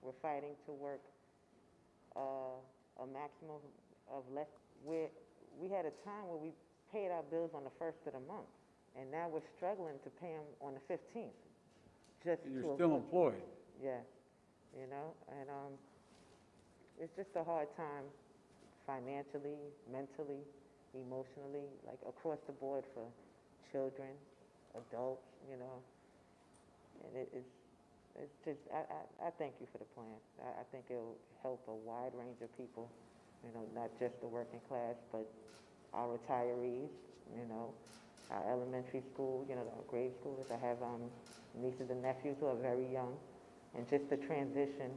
We're fighting to work a maximum of less. We had a time where we paid our bills on the first of the month, and now we're struggling to pay them on the 15th. Just And you're to still avoid- employed. Yeah, and it's just a hard time financially, mentally, emotionally, like across the board for children, adults, and it's just, I thank you for the plan. I think it'll help a wide range of people, not just the working class, but our retirees, our elementary school, our grade schoolers. I have nieces and nephews who are very young, and just the transition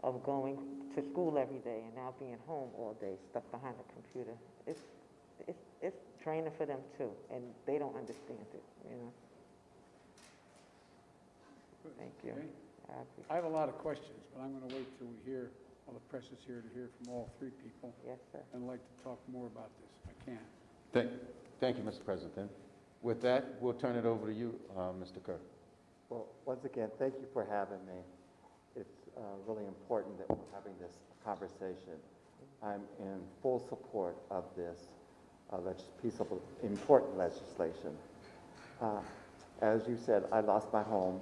of going to school every day and now being home all day, stuck behind a computer. It's draining for them too, and they don't understand it, Thank you. Okay. I appreciate I have a lot of questions, but I'm going to wait till we hear, while the press is here, to hear from all three people. Yes, sir. And I'd like to talk more about this if I can. Thank you, Mr. President. With that, we'll turn it over to you, Mr. Kerr. Well, once again, thank you for having me. It's really important that we're having this conversation. I'm in full support of this piece of important legislation. As you said, I lost my home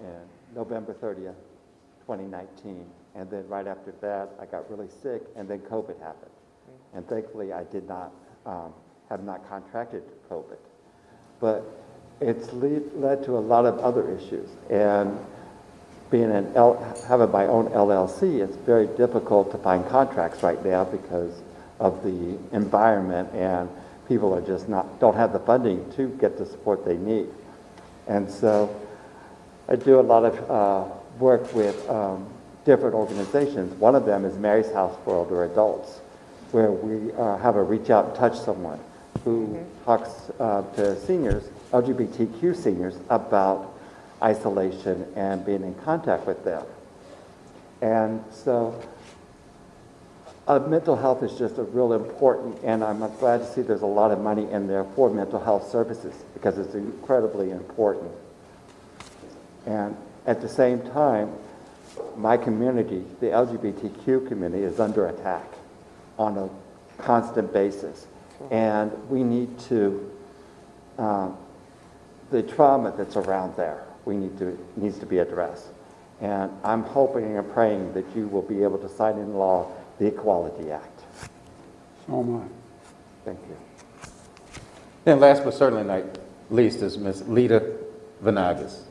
in November 30th, 2019. And then right after that, I got really sick, and then COVID happened. And thankfully, I did not, have not contracted COVID. But it's led to a lot of other issues. And being having my own LLC, it's very difficult to find contracts right now because of the environment, and people are just don't have the funding to get the support they need. And so I do a lot of work with different organizations. One of them is Mary's House for Older Adults, where we have a reach out and touch someone who talks to seniors, LGBTQ seniors, about isolation and being in contact with them. And so mental health is just a real important, and I'm glad to see there's a lot of money in there for mental health services because it's incredibly important. And at the same time, my community, the LGBTQ community, is under attack on a constant basis. And we need to, the trauma that's around there, needs to be addressed. And I'm hoping and praying that you will be able to sign into law the Equality Act. So am I. Thank you. And last but certainly not least is Ms. Lita Venagas.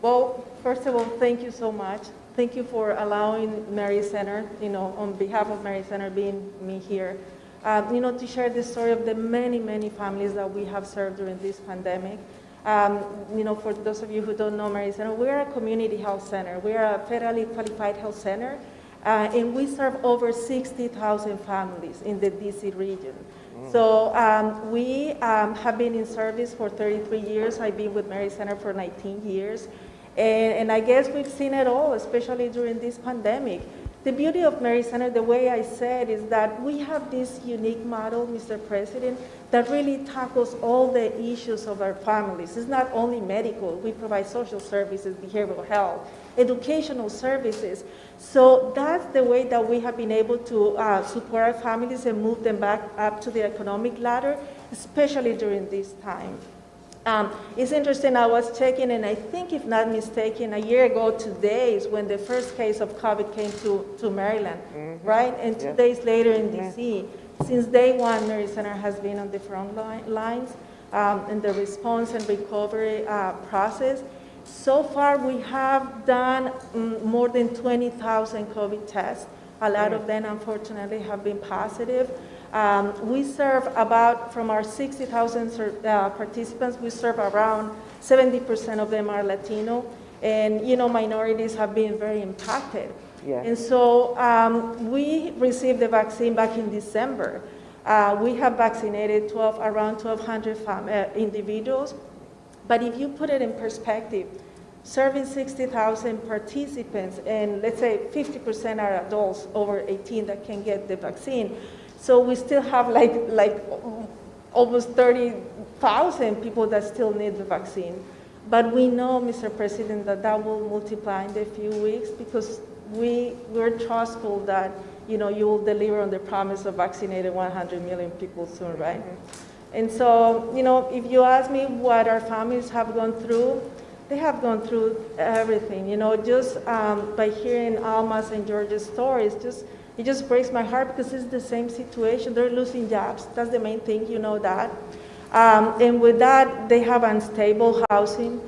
Well, first of all, thank you so much. Thank you for allowing Mary Center, on behalf of Mary Center, being me here, to share the story of the many, many families that we have served during this pandemic. For those of you who don't know Mary Center, we're a community health center. We're a federally qualified health center, and we serve over 60,000 families in the DC region. So we have been in service for 33 years. I've been with Mary Center for 19 years. And I guess we've seen it all, especially during this pandemic. The beauty of Mary Center, the way I said, is that we have this unique model, Mr. President, that really tackles all the issues of our families. It's not only medical. We provide social services, behavioral health, educational services. So that's the way that we have been able to support our families and move them back up to the economic ladder, especially during this time. It's interesting, I was checking, and I think, if not mistaken, a year ago today is when the first case of COVID came to Maryland, right? And 2 days later in DC. Since day one, Mary Center has been on the front lines in the response and recovery process. So far, we have done more than 20,000 COVID tests. A lot of them, unfortunately, have been positive. We serve from our 60,000 participants, we serve around 70% of them are Latino, and minorities have been very impacted. Yes. And so we received the vaccine back in December. We have vaccinated around 1,200 individuals, but if you put it in perspective, serving 60,000 participants, and let's say 50% are adults over 18 that can get the vaccine. So we still have like almost 30,000 people that still need the vaccine. But we know, Mr. President, that that will multiply in the few weeks because we're trustful that, you know, you will deliver on the promise of vaccinating 100 million people soon, right? And so, you know, if you ask me what our families have gone through, they have gone through everything, you know, just by hearing Alma's and George's stories, it just breaks my heart because it's the same situation. They're losing jobs. That's the main thing, you know that. And with that, they have unstable housing,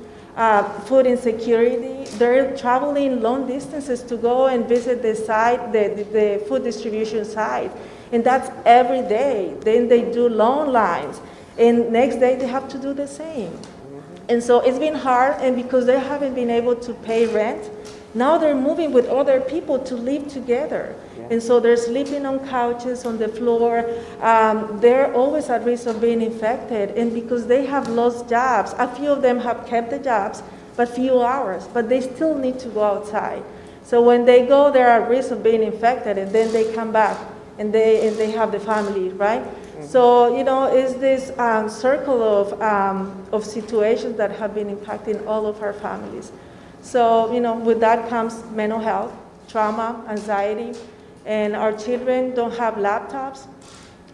food insecurity. They're traveling long distances to go and visit the site, the food distribution site. And that's every day. Then they do long lines. And next day, they have to do the same. And so it's been hard, and because they haven't been able to pay rent, now they're moving with other people to live together. Yeah. And so they're sleeping on couches, on the floor. They're always at risk of being infected. And because they have lost jobs, a few of them have kept the jobs, but few hours, but they still need to go outside. So when they go, they're at risk of being infected, and then they come back, and they have the family, right? So, you know, it's this circle of situations that have been impacting all of our families. So, you know, with that comes mental health, trauma, anxiety, and our children don't have laptops.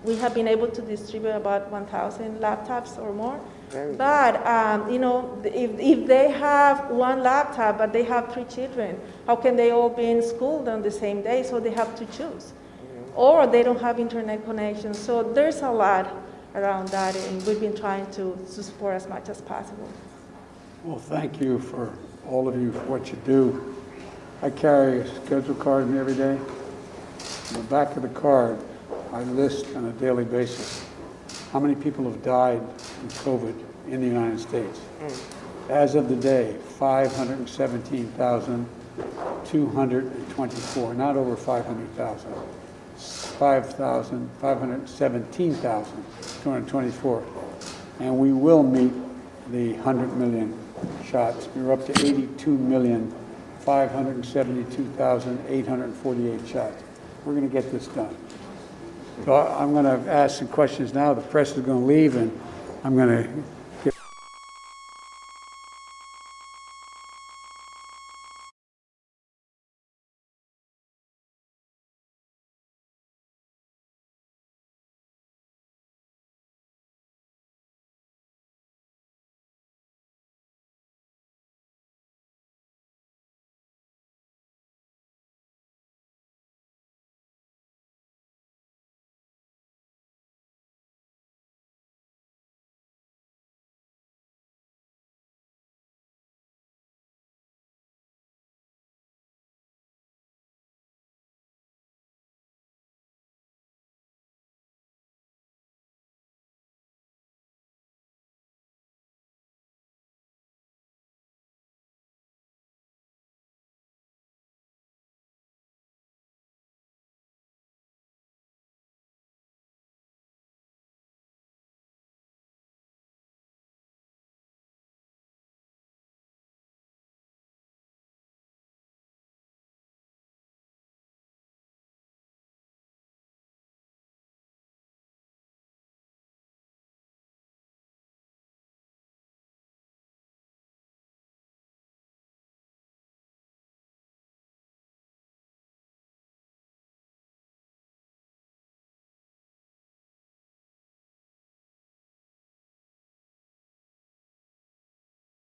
We have been able to distribute about 1,000 laptops or more. But, you know, if they have one laptop, but they have 3 children, how can they all be in school on the same day? So they have to choose. Or they don't have internet connection. So there's a lot around that, and we've been trying to support as much as possible. Well, thank you for all of you for what you do. I carry a schedule card with me every day. On the back of the card, I list on a daily basis how many people have died from COVID in the United States. As of the day, 517,224, not over 500,000. 517,224. And we will meet the 100 million shots. We're up to 82,572,848 shots. We're going to get this done. So I'm going to ask some questions now. The press is going to leave, and I'm going to